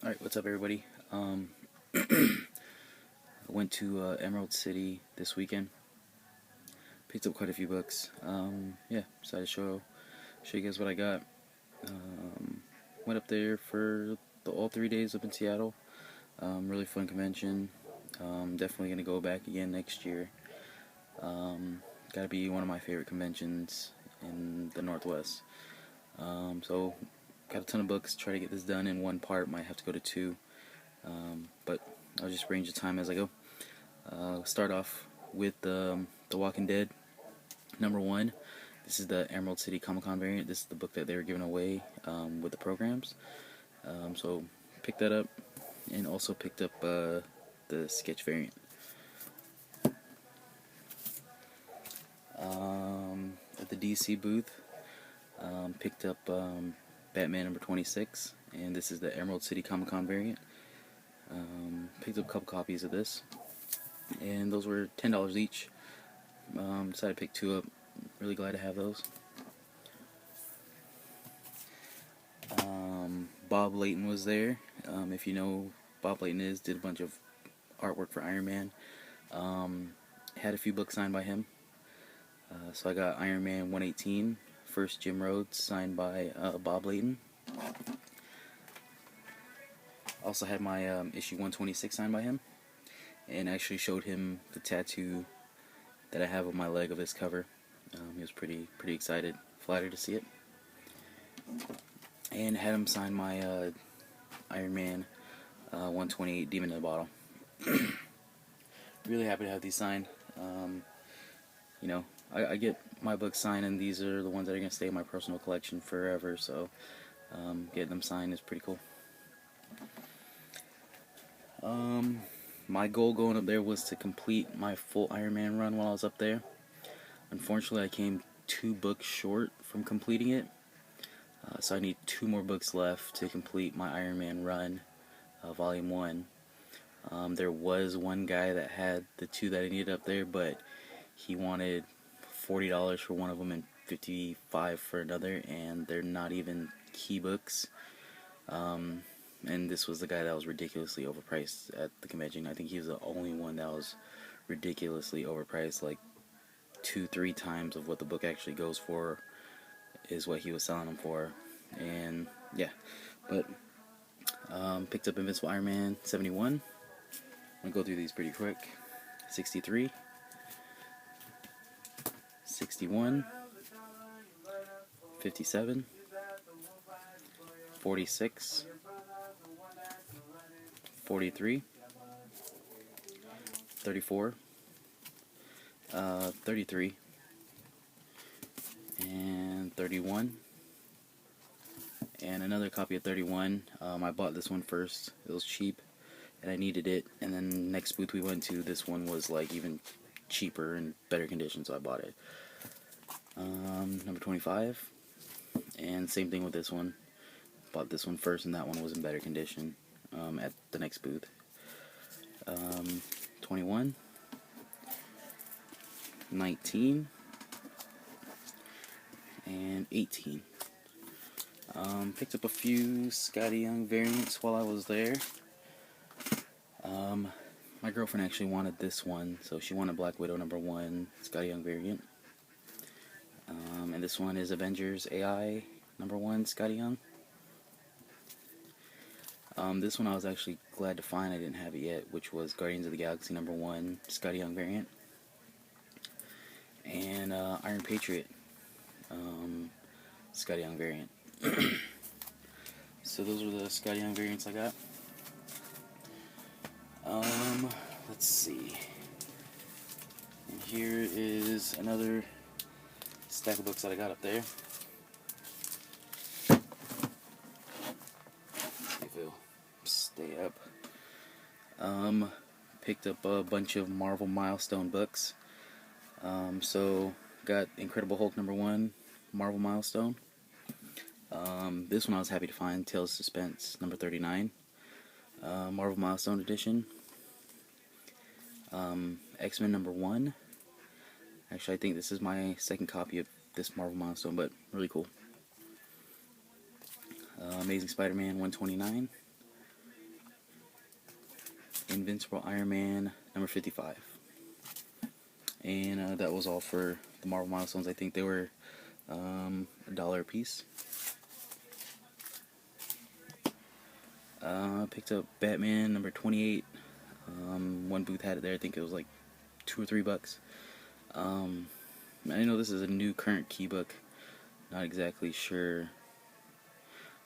Alright, what's up everybody? I went to Emerald City this weekend. Picked up quite a few books. Yeah, decided to show you guys what I got. Went up there for all 3 days up in Seattle. Really fun convention. Definitely gonna go back again next year. Gotta be one of my favorite conventions in the Northwest. So got a ton of books. Try to get this done in one part. Might have to go to two. But I'll just range the time as I go. Start off with The Walking Dead #1. This is the Emerald City Comic Con variant. This is the book that they were giving away with the programs. So picked that up, and also picked up the sketch variant. At the DC booth, picked up Batman #26, and this is the Emerald City Comic Con variant. Picked up a couple copies of this, and those were $10 each. Decided to pick two up. Really glad to have those. Bob Layton was there. If you know Bob Layton did a bunch of artwork for Iron Man. Had a few books signed by him. So I got Iron Man 118, first Jim Rhodes, signed by Bob Layton. Also had my issue 126 signed by him, and actually showed him the tattoo that I have on my leg of this cover. He was pretty excited, flattered to see it, and had him sign my Iron Man 128 Demon in the Bottle. Really happy to have these signed. You know, I get my books signed, and these are the ones that are going to stay in my personal collection forever, so getting them signed is pretty cool. My goal going up there was to complete my full Iron Man run while I was up there. Unfortunately, I came 2 books short from completing it, so I need 2 more books left to complete my Iron Man run, Volume 1. There was one guy that had the 2 that I needed up there, but he wanted $40 for one of them and $55 for another, and they're not even key books. And this was the guy that was ridiculously overpriced at the convention. I think he was the only one that was ridiculously overpriced, like 2-3 times of what the book actually goes for is what he was selling them for. And yeah, but picked up Invincible Iron Man 71. I'm gonna go through these pretty quick. 63, 61, 57, 46, 43, 34, 33, and 31, and another copy of 31. I bought this one first. It was cheap, and I needed it. And then next booth we went to, this one was like even cheaper and better condition, so I bought it. Number 25, and same thing with this one. Bought this one first, and that one was in better condition at the next booth. 21, 19, and 18. Picked up a few Skottie Young variants while I was there. My girlfriend actually wanted this one, so she wanted Black Widow #1 Skottie Young variant. And this one is Avengers AI #1 Skottie Young. This one I was actually glad to find, I didn't have it yet, which was Guardians of the Galaxy #1 Skottie Young variant. And Iron Patriot Skottie Young variant. So those were the Skottie Young variants I got. Let's see. And here is another stack of books that I got up there. See if it'll stay up. Picked up a bunch of Marvel Milestone books. So got Incredible Hulk #1 Marvel Milestone. This one I was happy to find, Tales of Suspense #39 Marvel Milestone edition. X-Men #1. Actually, I think this is my second copy of this Marvel Milestone, but really cool. Amazing Spider-Man 129. Invincible Iron Man number 55. And that was all for the Marvel Milestones. I think they were $1 a piece. Picked up Batman number 28. One booth had it there. I think it was like $2 or $3. I know this is a new current key book. Not exactly sure.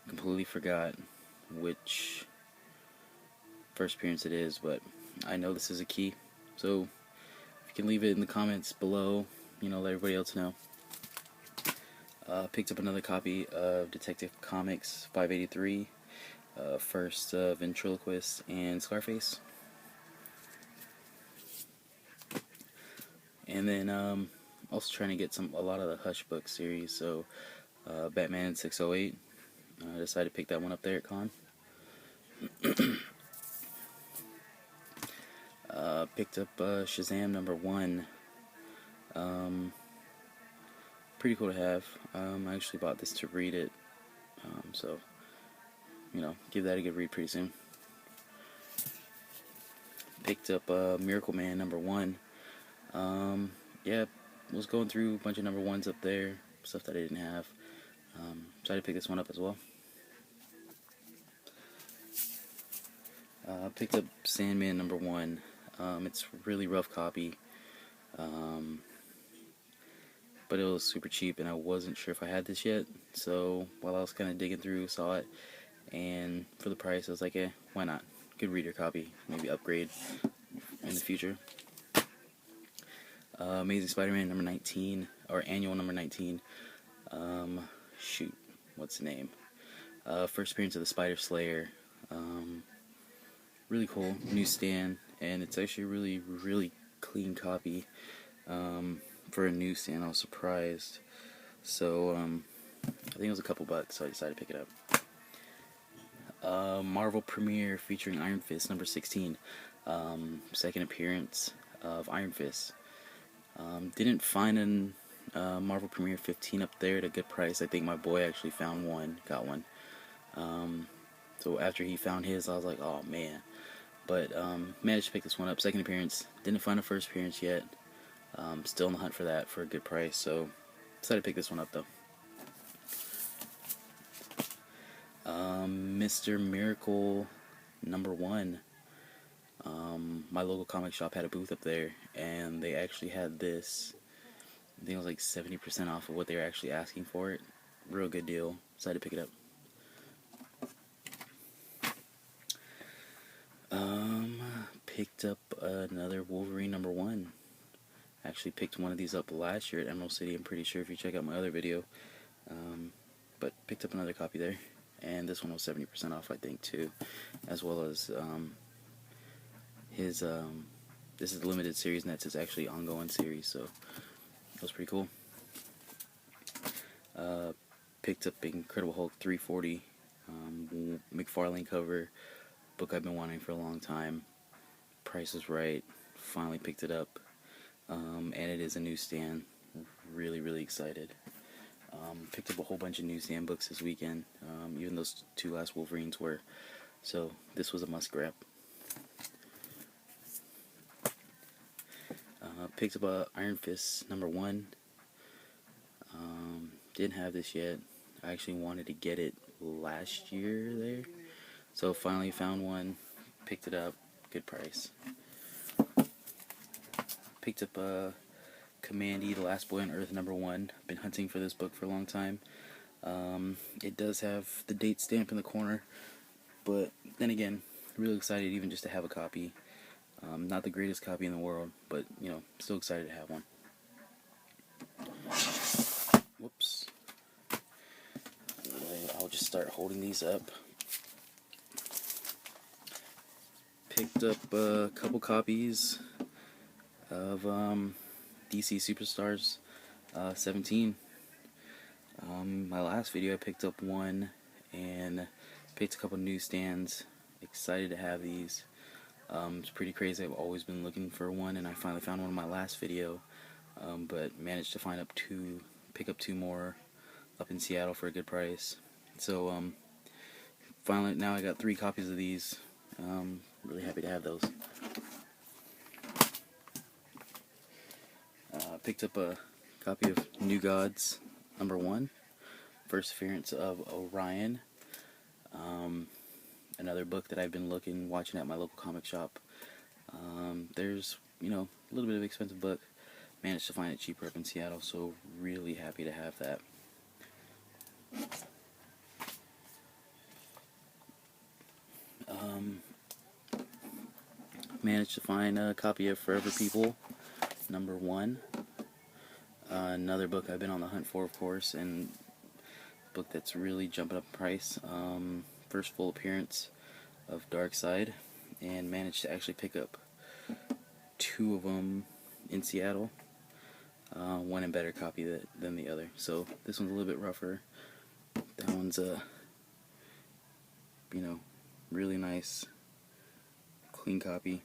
Completely forgot which first appearance it is, but I know this is a key. So if you can leave it in the comments below, let everybody else know. Picked up another copy of Detective Comics 583, first Ventriloquist and Scarface. And then also trying to get a lot of the Hush book series. So Batman 608. I decided to pick that one up there at Con. Picked up Shazam number 1. Pretty cool to have. I actually bought this to read it. So, give that a good read pretty soon. Picked up Miracle Man number 1. Yeah, was going through a bunch of number 1s up there, stuff that I didn't have. Decided to pick this one up as well. Picked up Sandman number 1. It's a really rough copy, but it was super cheap, and I wasn't sure if I had this yet. So while I was kind of digging through, saw it, and for the price, I was like, why not? Good reader copy, maybe upgrade in the future. Amazing Spider-Man number 19, or annual number 19. What's the name? First appearance of the Spider Slayer. Really cool, newsstand, and it's actually a really, really clean copy. For a newsstand, I was surprised. So, I think it was a couple bucks, so I decided to pick it up. Marvel Premiere featuring Iron Fist number 16. Second appearance of Iron Fist. Didn't find a Marvel Premiere 15 up there at a good price. I think my boy actually found one, got one. So after he found his, I was like, oh man. But managed to pick this one up. Second appearance. Didn't find a first appearance yet. Still in the hunt for that for a good price. So decided to pick this one up though. Mr. Miracle number 1. My local comic shop had a booth up there, and they actually had this. I think it was like 70% off of what they were actually asking for it. Real good deal. Decided to pick it up. Picked up another Wolverine number 1. Actually picked one of these up last year at Emerald City, I'm pretty sure, if you check out my other video. But picked up another copy there, and this one was 70% off, I think, too, as well as his this is the limited series, and that's his actually ongoing series, so that was pretty cool. Picked up Incredible Hulk 340, McFarlane cover, book I've been wanting for a long time. Price was right, finally picked it up, and it is a newsstand. Really, really excited. Picked up a whole bunch of newsstand books this weekend, even those 2 last Wolverines were, so this was a must grab. Picked up Iron Fist number 1. Didn't have this yet. I actually wanted to get it last year there, so finally found one, picked it up, good price. Picked up Kamandi, The Last Boy on Earth number 1. Been hunting for this book for a long time. It does have the date stamp in the corner, but then again, really excited even just to have a copy. Not the greatest copy in the world, but still excited to have one. Whoops. I'll just start holding these up. Picked up a couple copies of DC Superstars 17. My last video I picked up one and picked a couple newsstands. Excited to have these. It's pretty crazy. I've always been looking for one, and I finally found one in my last video, but managed to pick up 2 more up in Seattle for a good price. So finally now I got 3 copies of these. really happy to have those. Picked up a copy of New Gods #1, First Appearance of Orion. Another book that I've been watching at my local comic shop. There's, a little bit of an expensive book. Managed to find it cheaper up in Seattle, so really happy to have that. Managed to find a copy of Forever People #1. Another book I've been on the hunt for, of course, and a book that's really jumping up in price. First full appearance of Darkseid, and managed to actually pick up 2 of them in Seattle. One in better copy than the other. So this one's a little bit rougher. That one's really nice, clean copy.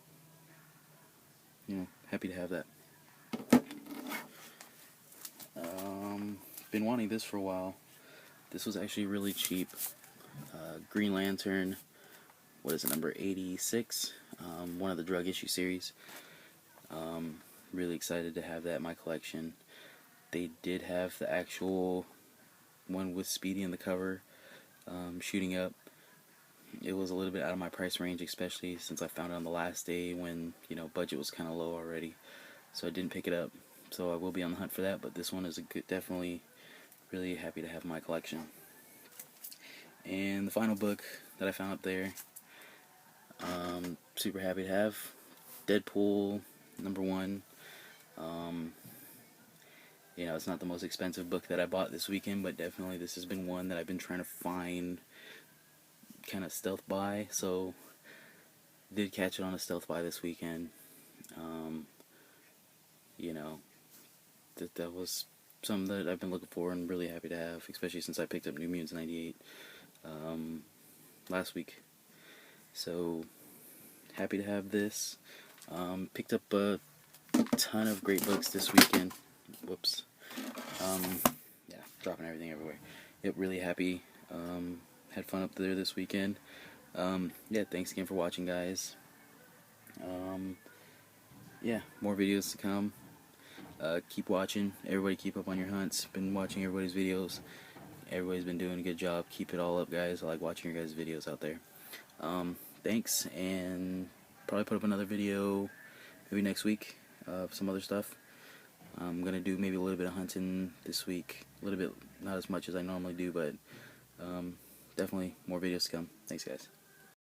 Happy to have that. Been wanting this for a while. This was actually really cheap. Green Lantern, what is it, number 86? One of the drug issue series. Really excited to have that in my collection. They did have the actual one with Speedy in the cover, shooting up. It was a little bit out of my price range, especially since I found it on the last day when, budget was kind of low already. So I didn't pick it up. So I will be on the hunt for that, but this one is a good, definitely really happy to have in my collection. And the final book that I found up there, super happy to have, Deadpool #1. It's not the most expensive book that I bought this weekend, but definitely this has been one that I've been trying to find, kind of stealth buy, so did catch it on a stealth buy this weekend. That was something that I've been looking for and really happy to have, especially since I picked up New Mutants '98 last week. So happy to have this. Picked up a ton of great books this weekend. Whoops. Yeah, dropping everything everywhere. Yep, really happy. Had fun up there this weekend. Yeah, thanks again for watching, guys. Yeah, more videos to come. Keep watching. Everybody keep up on your hunts. Been watching everybody's videos. Everybody's been doing a good job. Keep it all up, guys. I like watching your guys' videos out there. Thanks, and probably put up another video maybe next week of some other stuff. I'm going to do maybe a little bit of hunting this week. A little bit, not as much as I normally do, but definitely more videos to come. Thanks, guys.